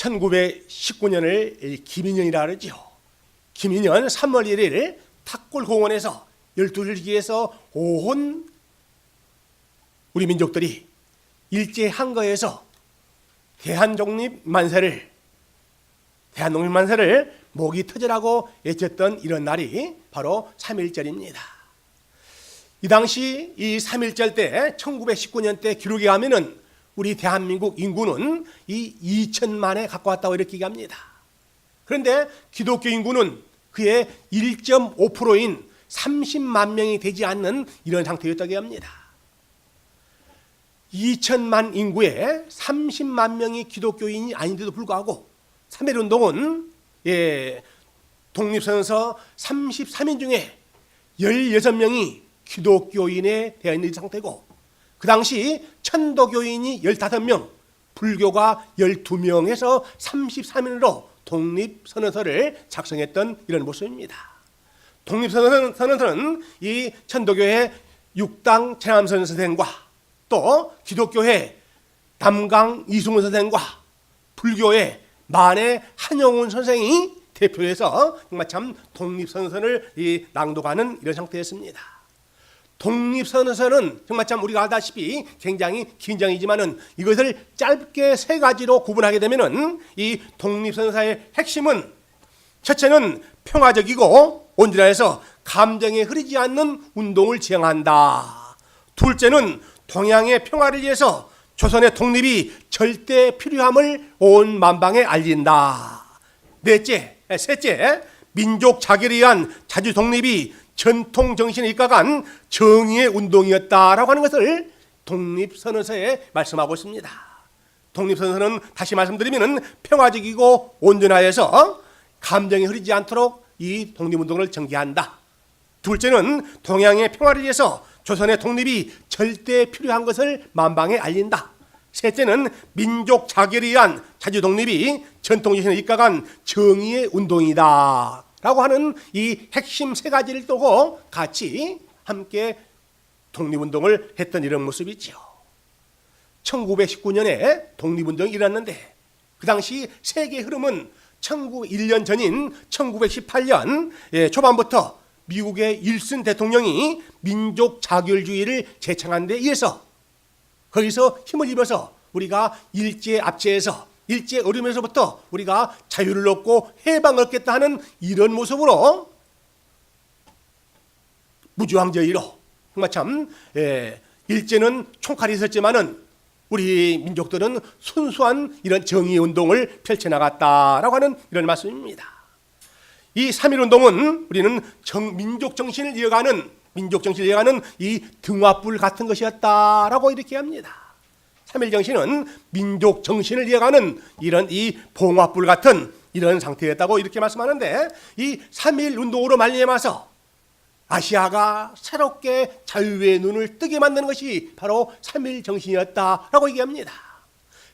1919년을 김인년이라 그러죠. 김인년 3월 1일 탁골공원에서 12줄기에서 온 우리 민족들이 일제 한거에서 대한독립 만세를 목이 터져라고 외쳤던 이런 날이 바로 3.1절입니다. 이 당시 이 3.1절 때 1919년 때 기록에 하면은 우리 대한민국 인구는 이 2천만에 가까웠다고 이렇게 얘기합니다. 그런데 기독교 인구는 그의 1.5%인 30만 명이 되지 않는 이런 상태였다고 합니다. 2천만 인구에 30만 명이 기독교인이 아닌데도 불구하고 3.1운동은 독립선언서 33인 중에 16명이 기독교인에 되어 있는 상태고, 그 당시 천도교인이 15명, 불교가 12명에서 33인으로 독립선언서를 작성했던 이런 모습입니다. 독립선언서는 이 천도교회 육당 최남선 선생과 또 기독교회 담강 이승훈 선생과 불교회 만해 한영훈 선생이 대표해서 정말 참 독립선언서를 낭독하는 이런 상태였습니다. 독립선언서는 정말 참 우리가 알다시피 굉장히 긴 장이지만은 이것을 짧게 세 가지로 구분하게 되면은 이 독립선언서의 핵심은 첫째는 평화적이고 온전해서 감정에 흐르지 않는 운동을 지향한다. 둘째는 동양의 평화를 위해서 조선의 독립이 절대 필요함을 온 만방에 알린다. 셋째, 민족 자결을 위한 자주 독립이 전통 정신에 입각한 정의의 운동이었다라고 하는 것을 독립선언서에 말씀하고 있습니다. 독립선언서는 다시 말씀드리면 평화적이고 온전하여서 감정이 흐르지 않도록 이 독립운동을 전개한다. 둘째는 동양의 평화를 위해서 조선의 독립이 절대 필요한 것을 만방에 알린다. 셋째는 민족 자결을 위한 자주 독립이 전통 정신에 입각한 정의의 운동이다 라고 하는 이 핵심 세 가지를 두고 같이 함께 독립운동을 했던 이런 모습이죠. 1919년에 독립운동이 일어났는데 그 당시 세계 흐름은 1년 전인 1918년 초반부터 미국의 윌슨 대통령이 민족 자결주의를 제창한 데 의해서 거기서 힘을 입어서 우리가 일제 압제에서 일제 어려움에서부터 우리가 자유를 얻고 해방을 얻겠다 하는 이런 모습으로 무주황제의로 정말 참 일제는 총칼이 있었지만은 우리 민족들은 순수한 이런 정의운동을 펼쳐나갔다라고 하는 이런 말씀입니다. 이 3.1운동은 우리는 민족 정신을 이어가는 이 등화불 같은 것이었다라고 이렇게 합니다. 3.1 정신은 민족 정신을 이어가는 이런 이 봉화불 같은 이런 상태였다고 이렇게 말씀하는데, 이 3.1 운동으로 말미암아서 아시아가 새롭게 자유의 눈을 뜨게 만드는 것이 바로 3.1 정신이었다라고 얘기합니다.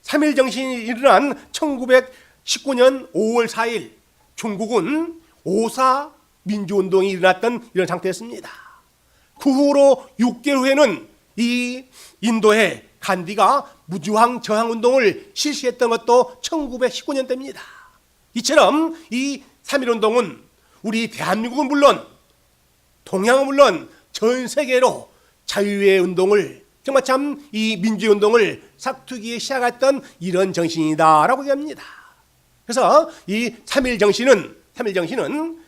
3.1 정신이 일어난 1919년 5월 4일 중국은 5.4 민주운동이 일어났던 이런 상태였습니다. 그 후로 6개월 후에는 이 인도의 간디가 무주황 저항운동을 실시했던 것도 1919년 때입니다. 이처럼 이 3.1운동은 우리 대한민국은 물론 동양은 물론 전 세계로 자유의 운동을 정말 참 이 민주의 운동을 싹트기 시작했던 이런 정신이다라고 얘기합니다. 그래서 이 3.1 정신은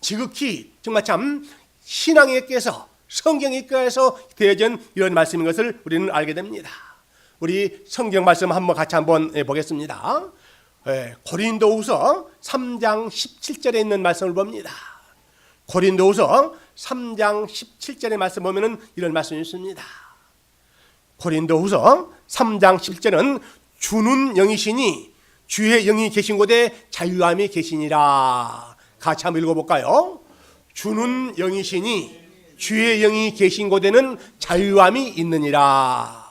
지극히 정말 참 신앙에께서 성경에께서 되어진 이런 말씀인 것을 우리는 알게 됩니다. 우리 성경 말씀 같이 한번 보겠습니다. 고린도후서 3장 17절에 있는 말씀을 봅니다. 고린도후서 3장 17절의 말씀 보면은 이런 말씀이 있습니다. 고린도후서 3장 17절은 주는 영이시니 주의 영이 계신 곳에 자유함이 계시니라. 같이 한번 읽어볼까요? 주는 영이시니 주의 영이 계신 곳에는 자유함이 있느니라.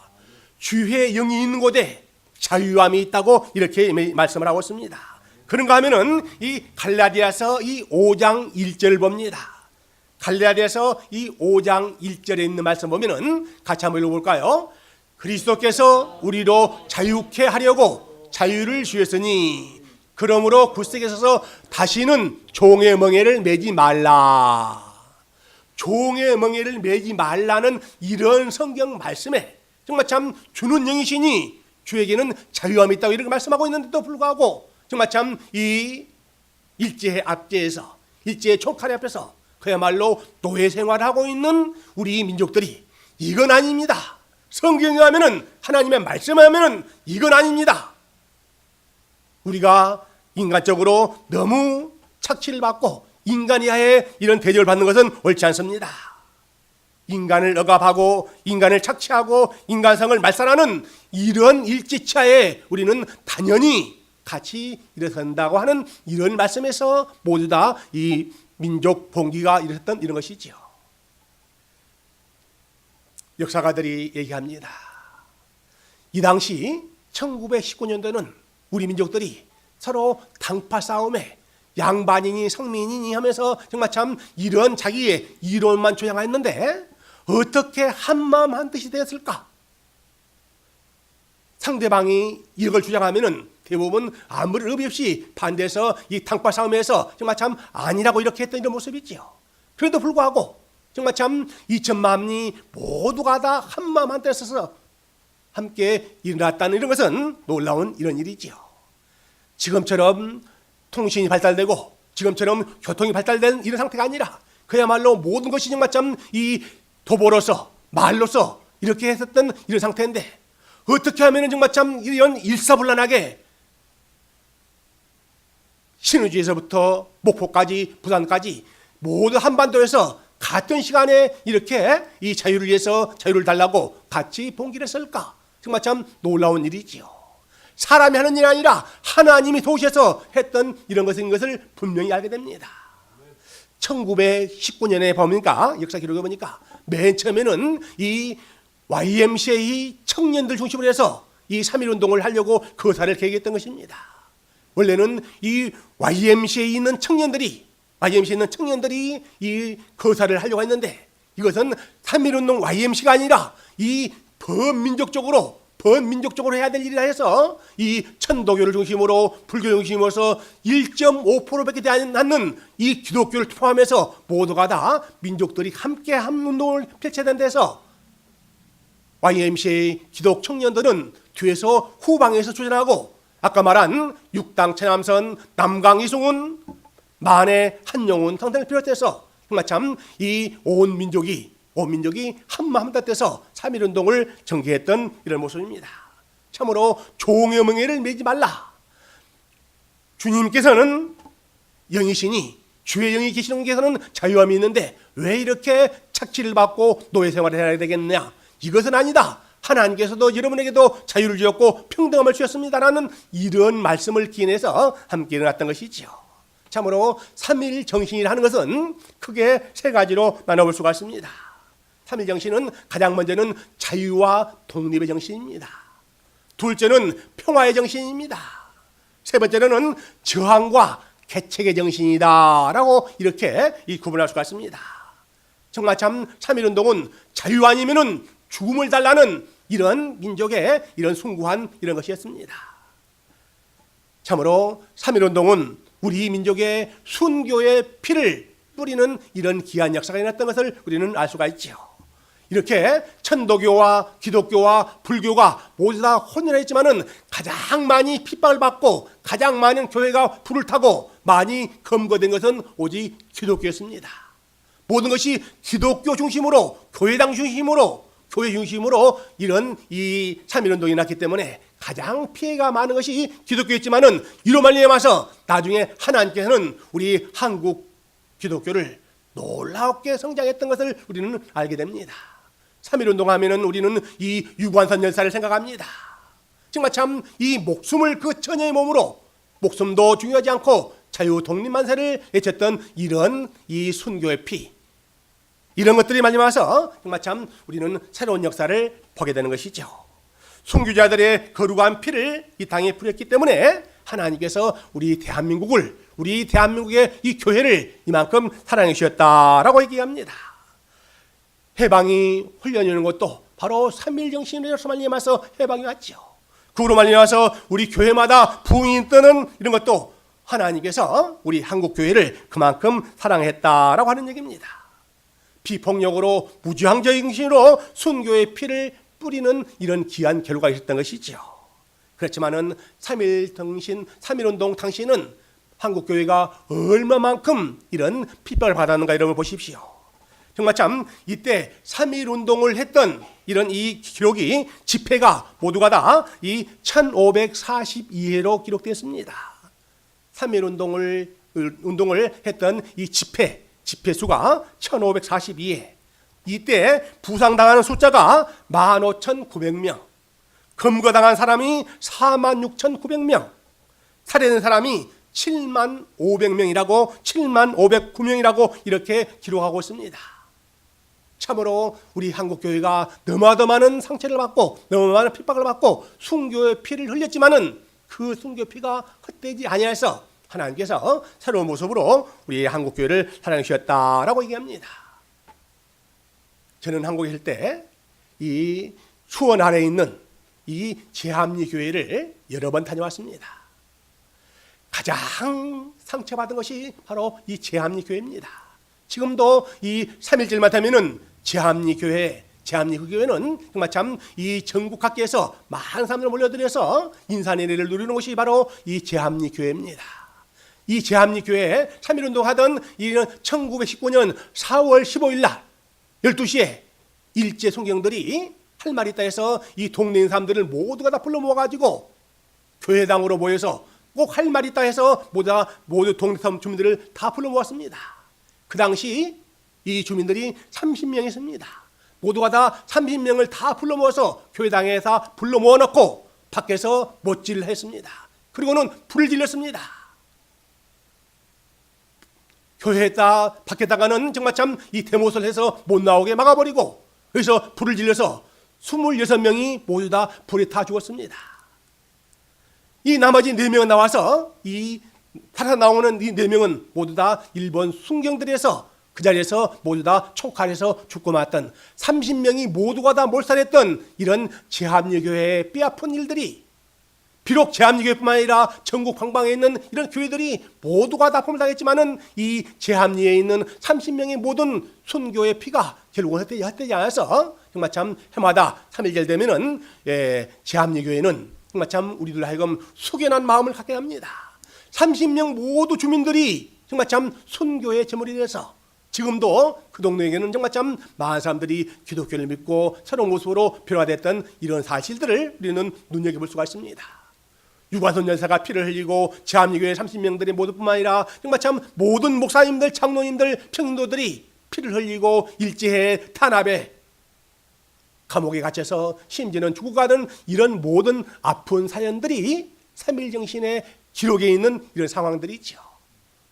주의 영이 있는 곳에 자유함이 있다고 이렇게 말씀을 하고 있습니다. 그런가 하면은 이 갈라디아서 이 5장 1절 봅니다. 갈라디아서 이 5장 1절에 있는 말씀 보면은 같이 한번 읽어볼까요? 그리스도께서 우리로 자유케 하려고 자유를 주셨으니 그러므로 굳세게 서서 다시는 종의 멍에를 매지 말라. 종의 멍에를 매지 말라는 이런 성경 말씀에 정말 참 주는 영이시니 주에게는 자유함이 있다고 이렇게 말씀하고 있는데도 불구하고 정말 참 이 일제의 압제에서 일제의 총칼 앞에서 그야말로 노예 생활을 하고 있는 우리 민족들이 이건 아닙니다. 성경에 하면은 하나님의 말씀에 하면은 이건 아닙니다. 우리가 인간적으로 너무 착취를 받고 인간 이하의 이런 대접을 받는 것은 옳지 않습니다. 인간을 억압하고 인간을 착취하고 인간성을 말살하는 이런 일지차에 우리는 단연히 같이 일어선다고 하는 이런 말씀에서 모두 다 이 민족 봉기가 일어섰던 이런 것이지요. 역사가들이 얘기합니다. 이 당시 1919년도에는 우리 민족들이 서로 당파 싸움에 양반이니 성민이니 하면서 정말 참 이런 자기의 이론만 조장했는데 어떻게 한마음 한뜻이 되었을까? 상대방이 이걸 주장하면은 대부분 아무런 의미 없이 반대해서 이 당파 싸움에서 정말 참 아니라고 이렇게 했던 이런 모습이지요. 그런데도 불구하고 정말 참 2천만이 모두가 다 한마음 한뜻에 서서 함께 일어났다는 이런 것은 놀라운 이런 일이지요. 지금처럼 통신이 발달되고 지금처럼 교통이 발달된 이런 상태가 아니라 그야말로 모든 것이 정말 참 이 도보로서 말로서 이렇게 했었던 이런 상태인데 어떻게 하면 정말 참 이런 일사불란하게 신의주에서부터 목포까지 부산까지 모두 한반도에서 같은 시간에 이렇게 이 자유를 위해서 자유를 달라고 같이 봉기를 했을까? 정말 참 놀라운 일이지요. 사람이 하는 일이 아니라 하나님이 도우셔서 했던 이런 것을 분명히 알게 됩니다. 1919년에 보니까 역사 기록에 보니까 맨 처음에는 이 YMCA 청년들 중심으로 해서 이 3.1운동을 하려고 거사를 계획했던 것입니다. 원래는 이 YMCA에 있는 청년들이 이 거사를 하려고 했는데 이것은 3.1운동 YMC가 아니라 이 범민족적으로 해야 될 일이라 해서 이 천도교를 중심으로 불교 중심으로서 1.5%밖에 되지 않는 이 기독교를 포함해서 모두가 다 민족들이 함께 한 운동을 펼쳐야 된다 해서 YMCA 기독 청년들은 뒤에서 후방에서 추진하고 아까 말한 육당 최남선, 남강 이승훈, 만해 한용운 등등을 비롯해서 정말 참 이 온 민족이 한마음 한뜻해서 3.1운동을 전개했던 이런 모습입니다. 참으로 종의 멍에를 매지 말라. 주님께서는 영이시니 주의 영이 계시는 곳에서는 자유함이 있는데 왜 이렇게 착취를 받고 노예 생활을 해야 되겠느냐? 이것은 아니다. 하나님께서도 여러분에게도 자유를 주었고 평등함을 주셨습니다라는 이런 말씀을 기인해서 함께 일어났던 것이지요. 참으로 3.1 정신이라는 것은 크게 세 가지로 나눠볼 수가 있습니다. 3.1 정신은 가장 먼저는 자유와 독립의 정신입니다. 둘째는 평화의 정신입니다. 세 번째는 저항과 개척의 정신이다라고 이렇게 구분할 수가 있습니다. 정말 참 3.1운동은 자유 아니면은 죽음을 달라는 이런 민족의 이런 숭고한 이런 것이었습니다. 참으로 3.1운동은 우리 민족의 순교의 피를 뿌리는 이런 귀한 역사가 일어났던 것을 우리는 알 수가 있죠. 이렇게 천도교와 기독교와 불교가 모두 다 혼연했지만은 가장 많이 핍박을 받고 가장 많은 교회가 불을 타고 많이 검거된 것은 오직 기독교였습니다. 모든 것이 기독교 중심으로 교회당 중심으로 교회 중심으로 이런 이 3.1운동이 났기 때문에 가장 피해가 많은 것이 기독교였지만은 이로 말미암아서 나중에 하나님께서는 우리 한국 기독교를 놀랍게 성장했던 것을 우리는 알게 됩니다. 3.1운동 하면은 우리는 이 유관선 열사를 생각합니다. 정말 참 이 목숨을 그 처녀의 몸으로 목숨도 중요하지 않고 자유 독립만세를 외쳤던 이런 이 순교의 피 이런 것들이 마지막에서 정말 참 우리는 새로운 역사를 보게 되는 것이죠. 순교자들의 거룩한 피를 이 땅에 뿌렸기 때문에 하나님께서 우리 대한민국의 이 교회를 이만큼 사랑해 주셨다라고 얘기합니다. 해방이 훈련이 오는 것도 바로 3.1 정신으로서 말미암아서 해방이 왔죠. 그로 말미암아서 우리 교회마다 부흥이 뜨는 이런 것도 하나님께서 우리 한국 교회를 그만큼 사랑했다라고 하는 얘기입니다. 비폭력으로 무지항적인 신으로 순교의 피를 뿌리는 이런 귀한 결과가 있었던 것이죠. 그렇지만은 3.1등신, 3.1운동 당시에는 한국 교회가 얼마만큼 이런 핍박을 받았는가 이런 걸 보십시오. 정말 참 이때 3.1운동을 했던 이런 이 기록이 집회가 모두가 다 이 1542회로 기록되었습니다. 3.1운동을 했던 이 집회 수가 1542회. 이때 부상당하는 숫자가 15,900명, 검거당한 사람이 46,900명, 살해된 사람이 75,500명이라고 75,509명이라고 이렇게 기록하고 있습니다. 참으로 우리 한국교회가 너무나도 많은 상처를 받고 너무 많은 핍박을 받고 순교의 피를 흘렸지만은 그 순교의 피가 헛되지 아니하여서 하나님께서 새로운 모습으로 우리 한국교회를 사랑해 주셨다라고 얘기합니다. 저는 한국에 있을 때 이 수원 아래에 있는 이 제합리 교회를 여러 번 다녀왔습니다. 가장 상처받은 것이 바로 이 제합리 교회입니다. 지금도 이 3.1절만 되면은 제합리 그 교회는 정말 참 이 전국 각지에서 많은 사람들 몰려들어서 인산인해를 누리는 곳이 바로 이 제합리 교회입니다. 이 제합리 교회에 3.1운동 하던 이는 1919년 4월 15일 날 12시에 일제 송경들이 할 말이 있다 해서 이 동네에 있는 사람들을 모두가 다 불러 모아가지고 교회당으로 모여서 꼭 할 말이 있다 해서 모두 동네 주민들을 다 불러 모았습니다. 그 당시 이 주민들이 30명이었습니다. 모두가 다 30명을 다 불러 모아서 교회당에서 불러 모아놓고 밖에서 못질을 했습니다. 그리고는 불을 질렀습니다. 교회에다 밖에다가는 정말 참 이 대못을 해서 못 나오게 막아버리고 그래서 불을 질러서 26명이 모두 다 불에 타 죽었습니다. 이 나머지 4명은 나와서 이 살아나오는 이 4명은 모두 다 일본 순경들에서 그 자리에서 모두 다 총칼에서 죽고 말았던 30명이 모두가 다 몰살했던 이런 제합리교회의 뼈아픈 일들이 비록 제합리교회뿐만 아니라 전국 방방에 있는 이런 교회들이 모두가 다 포함당했지만은 이 제합리에 있는 30명의 모든 순교의 피가 결국은 헛되지 않아서 정말 참 해마다 3.1절 되면은 제합리교회는 정말 참 우리들 하여금 숙연한 마음을 갖게 합니다. 30명 모두 주민들이 정말 참 순교의 제물이 돼서 지금도 그 동네에게는 정말 참 많은 사람들이 기독교를 믿고 새로운 모습으로 변화됐던 이런 사실들을 우리는 눈여겨볼 수가 있습니다. 유관순 열사가 피를 흘리고 제합리교회 30명들이 모두뿐만 아니라 정말 참 모든 목사님들, 장로님들, 평신도들이 피를 흘리고 일제해 탄압에 감옥에 갇혀서 심지어는 죽어가는 이런 모든 아픈 사연들이 3.1 정신의 기록에 있는 이런 상황들이 있죠.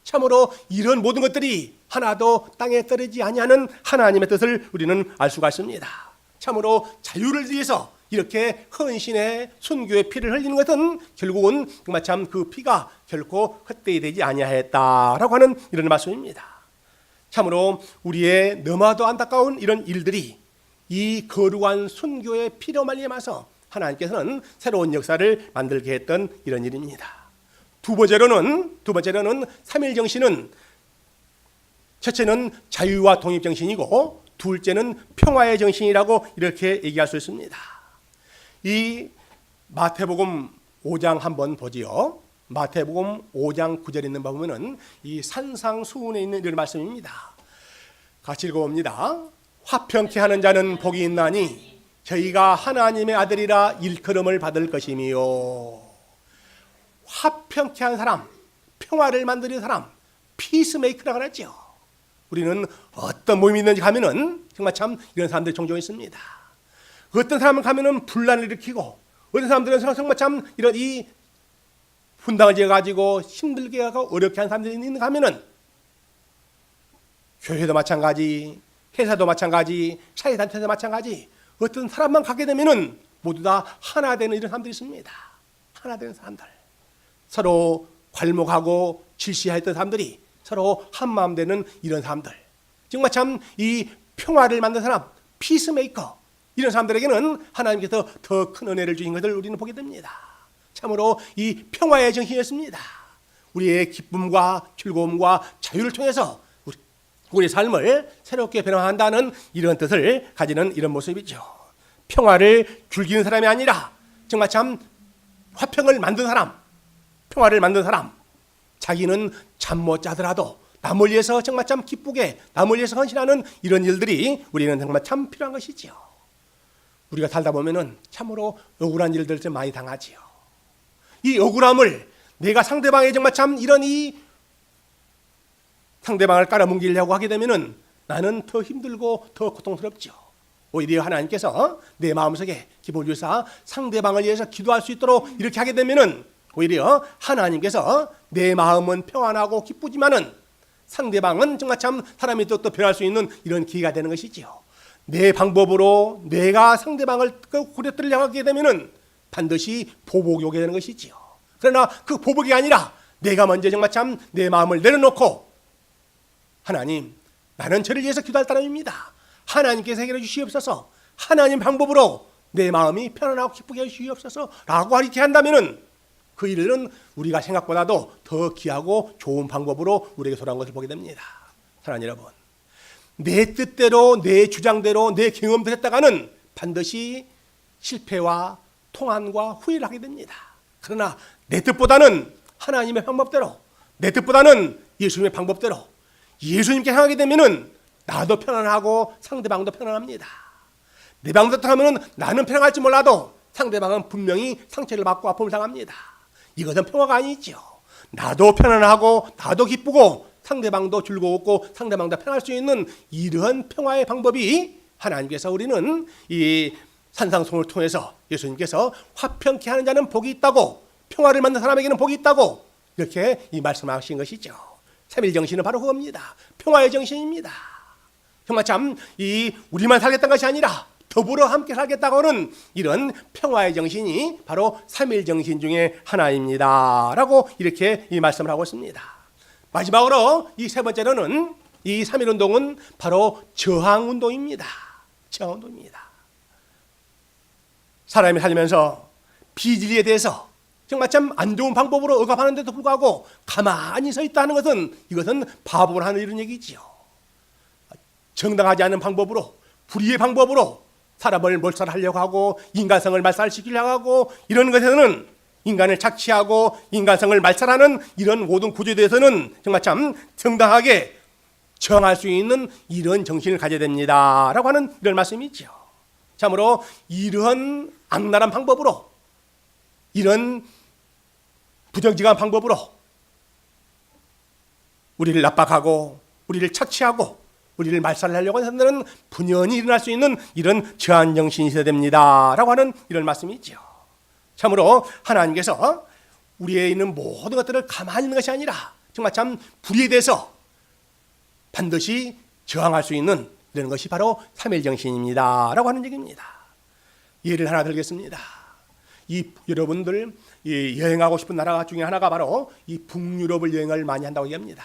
참으로 이런 모든 것들이 하나도 땅에 떨어지지 아니하는 하나님의 뜻을 우리는 알 수가 있습니다. 참으로 자유를 위해서 이렇게 헌신의 순교의 피를 흘리는 것은 결국은 정말 참 그 피가 결코 헛되이 되지 아니하였다라고 하는 이런 말씀입니다. 참으로 우리의 너무나도 안타까운 이런 일들이 이 거룩한 순교의 피로 말미암아서 하나님께서는 새로운 역사를 만들게 했던 이런 일입니다. 두 번째로는 3.1 정신은 첫째는 자유와 독립 정신이고 둘째는 평화의 정신이라고 이렇게 얘기할 수 있습니다. 이 마태복음 5장 한번 보지요. 마태복음 5장 9절에 있는 보면은 이 산상수훈에 있는 이런 말씀입니다. 같이 읽어봅니다. 화평케 하는 자는 복이 있나니 저희가 하나님의 아들이라 일컬음을 받을 것이미요. 화평케 한 사람, 평화를 만드는 사람, 피스메이커라고 하죠. 우리는 어떤 모임이 있는지 가면은 정말 참 이런 사람들이 종종 있습니다. 어떤 사람은 가면은 분란을 일으키고 어떤 사람들은 정말 참 이런 이 분당을 지어가지고 힘들게 하고 어렵게 한 사람들이 있는 가면은 교회도 마찬가지, 회사도 마찬가지, 사회단체도 마찬가지 어떤 사람만 가게 되면은 모두 다 하나 되는 이런 사람들이 있습니다. 하나 되는 사람들. 서로 괄목하고 질시했던 사람들이 서로 한마음 되는 이런 사람들. 정말 참 이 평화를 만든 사람, 피스메이커. 이런 사람들에게는 하나님께서 더 큰 은혜를 주신 것을 우리는 보게 됩니다. 참으로 이 평화의 정신이었습니다. 우리의 기쁨과 즐거움과 자유를 통해서 우리 삶을 새롭게 변화한다는 이런 뜻을 가지는 이런 모습이죠. 평화를 즐기는 사람이 아니라 정말 참 화평을 만든 사람, 평화를 만든 사람, 자기는 잠 못 자더라도 남을 위해서 정말 참 기쁘게 남을 위해서 헌신하는 이런 일들이 우리는 정말 참 필요한 것이지요. 우리가 살다 보면은 참으로 억울한 일들 좀 많이 당하지요. 이 억울함을 내가 상대방의 정말 참 이런 이 상대방을 깔아뭉개려고 하게 되면은 나는 더 힘들고 더 고통스럽죠. 오히려 하나님께서 내 마음속에 기쁨을 주사 상대방을 위해서 기도할 수 있도록 이렇게 하게 되면은 오히려 하나님께서 내 마음은 평안하고 기쁘지만은 상대방은 정말 참 사람이 또 변할 수 있는 이런 기회가 되는 것이지요. 내 방법으로 내가 상대방을 고려들을 향하게 되면은 반드시 보복이 오게 되는 것이지요. 그러나 그 보복이 아니라 내가 먼저 정말 참 내 마음을 내려놓고 하나님, 나는 저를 위해서 기도할 사람입니다. 하나님께서 해결해 주시옵소서. 하나님 방법으로 내 마음이 편안하고 기쁘게 해주시옵소서 라고 이렇게 한다면은 그 일은 우리가 생각보다도 더 귀하고 좋은 방법으로 우리에게 돌아온 것을 보게 됩니다. 사랑하는 여러분, 내 뜻대로 내 주장대로 내 경험대로 했다가는 반드시 실패와 통한과 후회를 하게 됩니다. 그러나 내 뜻보다는 하나님의 방법대로, 내 뜻보다는 예수님의 방법대로 예수님께 향하게 되면은 나도 편안하고 상대방도 편안합니다. 내 방법대로 하면은 나는 편안할지 몰라도 상대방은 분명히 상처를 받고 아픔을 당합니다. 이것은 평화가 아니죠. 나도 편안하고 나도 기쁘고 상대방도 즐거웠고 상대방도 편할 수 있는 이러한 평화의 방법이 하나님께서 우리는 이 산상송을 통해서 예수님께서 화평케 하는 자는 복이 있다고, 평화를 만든 사람에게는 복이 있다고 이렇게 이 말씀하신 것이죠. 삼일정신은 바로 그겁니다. 평화의 정신입니다. 정말 참 이 우리만 살겠다는 것이 아니라 더불어 함께 살겠다고는 이런 평화의 정신이 바로 삼일정신 중에 하나입니다 라고 이렇게 이 말씀을 하고 있습니다. 마지막으로 이 세 번째로는 이 삼일운동은 바로 저항운동입니다. 저항운동입니다. 사람이 살면서 비진리에 대해서 정말 참 안 좋은 방법으로 억압하는데도 불구하고 가만히 서 있다는 것은 이것은 바보를 하는 이런 얘기지요. 정당하지 않은 방법으로, 불의의 방법으로 사람을 몰살하려고 하고 인간성을 말살시키려고 하고 이런 것에서는 인간을 착취하고 인간성을 말살하는 이런 모든 구조에 대해서는 정말 참 정당하게 저항할 수 있는 이런 정신을 가져야 됩니다 라고 하는 이런 말씀이죠. 참으로 이런 악랄한 방법으로, 이런 부정직한 방법으로 우리를 압박하고 우리를 착취하고 우리를 말살하려고 하는 사람들은 분연히 일어날 수 있는 이런 저항 정신이 있어야 됩니다 라고 하는 이런 말씀이죠. 참으로 하나님께서 우리에 있는 모든 것들을 가만히 있는 것이 아니라 정말 참 불의에 대해서 반드시 저항할 수 있는 이런 것이 바로 삼일정신입니다 라고 하는 얘기입니다. 예를 하나 들겠습니다. 여러분들 여행하고 싶은 나라 중에 하나가 바로 이 북유럽을 여행을 많이 한다고 얘기합니다.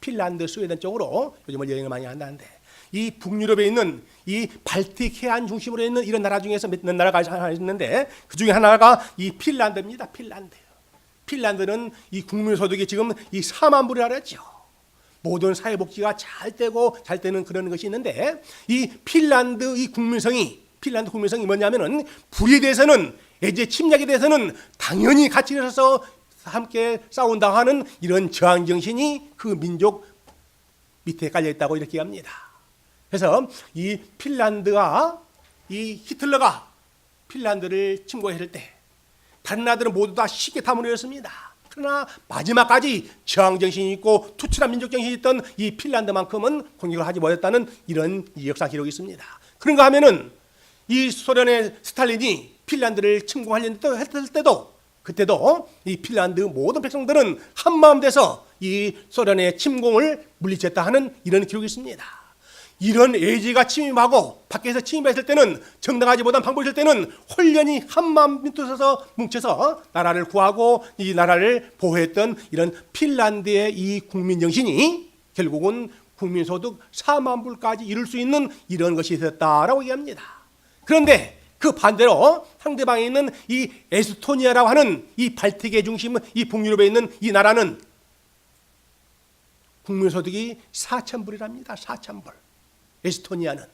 핀란드, 스웨덴 쪽으로 요즘은 여행을 많이 한다는데 이 북유럽에 있는 이 발틱 해안 중심으로 있는 이런 나라 중에서 몇 나라가 하나 있는데 그 중에 하나가 이 핀란드입니다. 핀란드는 이 국민소득이 지금 이 4만 불이라 그랬죠. 모든 사회복지가 잘 되는 그런 것이 있는데 이 핀란드 국민성이 뭐냐면은 불의에 대해서는 애제 침략에 대해서는 당연히 같이 일어서서 함께 싸운다고 하는 이런 저항 정신이 그 민족 밑에 깔려 있다고 이렇게 합니다. 그래서 이 핀란드가 이 히틀러가 핀란드를 침공했을 때 다른 나라들은 모두 다 쉽게 다물어졌습니다. 그러나 마지막까지 저항 정신이 있고 투철한 민족 정신이 있던 이 핀란드만큼은 공격을 하지 못했다는 이런 역사 기록이 있습니다. 그런가 하면은 이 소련의 스탈린이 핀란드를 침공하려고 했을 때도 그때도 이 핀란드 모든 백성들은 한마음 돼서 이 소련의 침공을 물리쳤다 하는 이런 기록이 있습니다. 이런 의지가 침입하고 밖에서 침입했을 때는 정당하지 못한 방법이 있을 때는 홀연히 한마음 밑에서 뭉쳐서 나라를 구하고 이 나라를 보호했던 이런 핀란드의 이 국민정신이 결국은 국민소득 4만 불까지 이룰 수 있는 이런 것이 있었다라고 얘기합니다. 그런데 그 반대로 상대방에 있는 이 에스토니아라고 하는 이 발틱의 중심, 이 북유럽에 있는 이 나라는 국민소득이 4,000불이랍니다. 4,000불. 에스토니아는.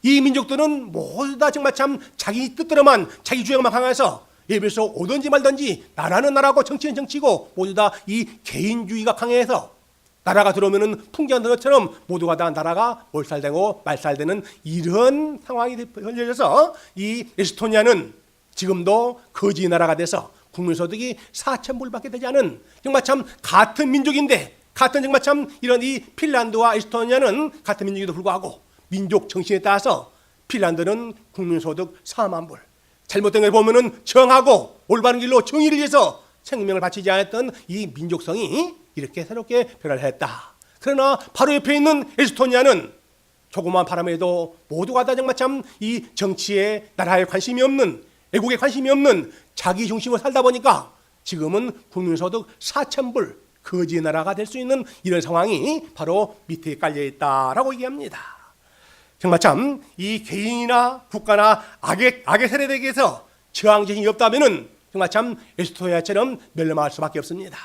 이 민족들은 모두 다 정말 참 자기 뜻대로만, 자기 주장만 강해서 예배에서 오든지 말든지 나라는 나라고 정치는 정치고 모두 다 이 개인주의가 강해서 나라가 들어오면은 풍기한 것처럼 모두가 다 나라가 몰살되고 말살되는 이런 상황이 벌어져서 이 에스토니아는 지금도 거지 나라가 돼서 국민소득이 4,000불밖에 되지 않은 정말 참 같은 민족인데 같은 정말 참 이런 이 핀란드와 에스토니아는 같은 민족에도 불구하고 민족 정신에 따라서 핀란드는 국민소득 4만 불, 잘못된 걸 보면은 정하고 올바른 길로 정의를 위해서 생명을 바치지 않았던 이 민족성이 이렇게 새롭게 변화를 했다. 그러나 바로 옆에 있는 에스토니아는 조그만 바람에도 모두가 다 정말 참 이 정치에 나라에 관심이 없는, 애국에 관심이 없는 자기 중심으로 살다 보니까 지금은 국민소득 4,000불 거지 나라가 될 수 있는 이런 상황이 바로 밑에 깔려 있다라고 얘기합니다. 정말 참 이 개인이나 국가나 악의 세력에게서 저항 정신이 없다면은 정말 참 에스토니아처럼 멸망할 수밖에 없습니다.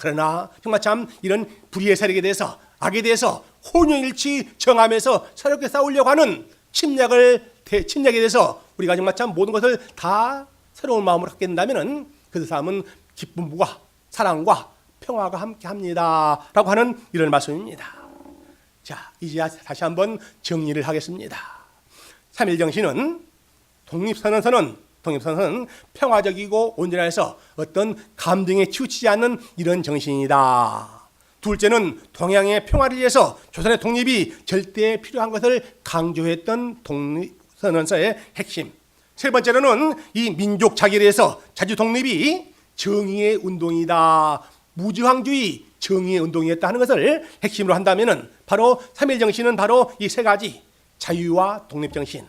그러나 정말 참 이런 불의의 세력에 대해서 악에 대해서 혼연일치 정하면서 새롭게 싸우려고 하는 침략에 대해서 우리가 정말 참 모든 것을 다 새로운 마음으로 갖게 된다면은 그 사람은 기쁨과 사랑과 평화가 함께합니다. 라고 하는 이런 말씀입니다. 자, 이제 다시 한번 정리를 하겠습니다. 삼일정신은 독립선언서는 평화적이고 온전해서 어떤 감정에 치우치지 않는 이런 정신이다. 둘째는 동양의 평화를 위해서 조선의 독립이 절대 필요한 것을 강조했던 독립선언서의 핵심. 세 번째로는 이 민족 자기를 위해서 자주 독립이 정의의 운동이다. 무저항주의 정의의 운동이었다 하는 것을 핵심으로 한다면은 바로 삼일정신은 바로 이 세 가지 자유와 독립정신,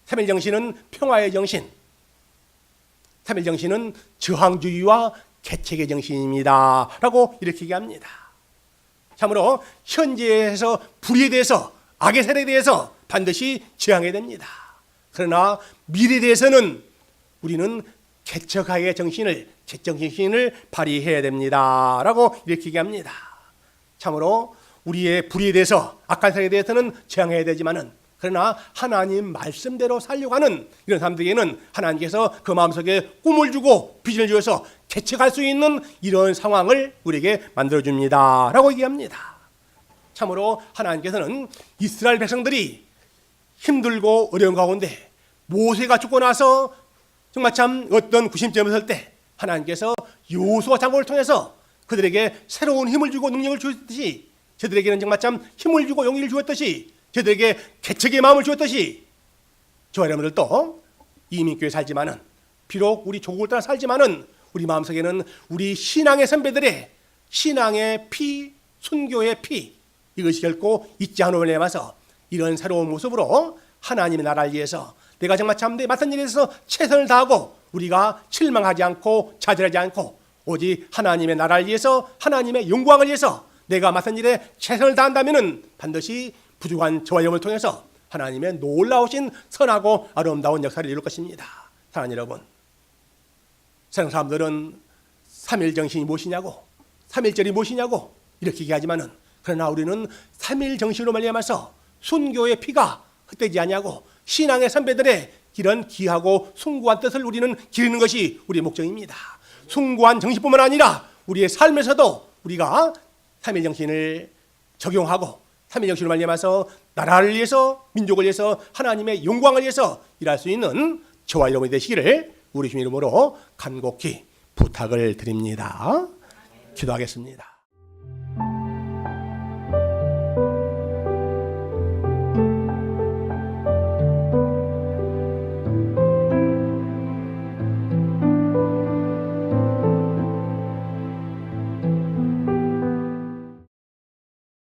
삼일정신은 평화의 정신, 삼일정신은 저항주의와 개척의 정신입니다. 라고 이렇게 얘기합니다. 참으로 현재에서 불의에 대해서 악의 세력에 대해서 반드시 저항해야 됩니다. 그러나 미래에 대해서는 우리는 개척의 정신을, 개척정신을 발휘해야 됩니다. 라고 이렇게 얘기합니다. 참으로 우리의 불의에 대해서, 악한 세력에 대해서는 저항해야 되지만은 그러나 하나님 말씀대로 살려고 하는 이런 사람들에게는 하나님께서 그 마음속에 꿈을 주고 비전을 주어서 개척할 수 있는 이런 상황을 우리에게 만들어줍니다. 라고 얘기합니다. 참으로 하나님께서는 이스라엘 백성들이 힘들고 어려운 가운데 모세가 죽고 나서 정말 참 어떤 구심점에 설 때 하나님께서 여호수아 장군을 통해서 그들에게 새로운 힘을 주고 능력을 주었듯이 저들에게는 정말 참 힘을 주고 용기를 주었듯이 저들에게 개척의 마음을 주었듯이 저와 여러분들도 이민교회 살지만은 비록 우리 조국을 따라 살지만은 우리 마음속에는 우리 신앙의 선배들의 신앙의 피, 순교의 피 이것이 결코 잊지 않으려 해서 이런 새로운 모습으로 하나님의 나라를 위해서 내가 정말 참 내 맡은 일에 대해서 최선을 다하고 우리가 실망하지 않고 좌절하지 않고 오직 하나님의 나라를 위해서 하나님의 영광을 위해서 내가 맡은 일에 최선을 다한다면은 반드시 부족한 저와 여러분을 통해서 하나님의 놀라우신 선하고 아름다운 역사를 이룰 것입니다. 사랑하는 여러분, 세상 사람들은 삼일정신이 무엇이냐고, 삼일절이 무엇이냐고 이렇게 얘기하지만은 그러나 우리는 삼일정신으로 말미암아서 순교의 피가 흩어지지 아니하고 신앙의 선배들의 이런 귀하고 숭고한 뜻을 우리는 기르는 것이 우리의 목적입니다. 숭고한 정신뿐만 아니라 우리의 삶에서도 우리가 삼일정신을 적용하고 삼일정신으로 말미암아서 나라를 위해서 민족을 위해서 하나님의 영광을 위해서 일할 수 있는 저와 여러분이 되시기를 우리 주님 이름으로 간곡히 부탁을 드립니다. 기도하겠습니다.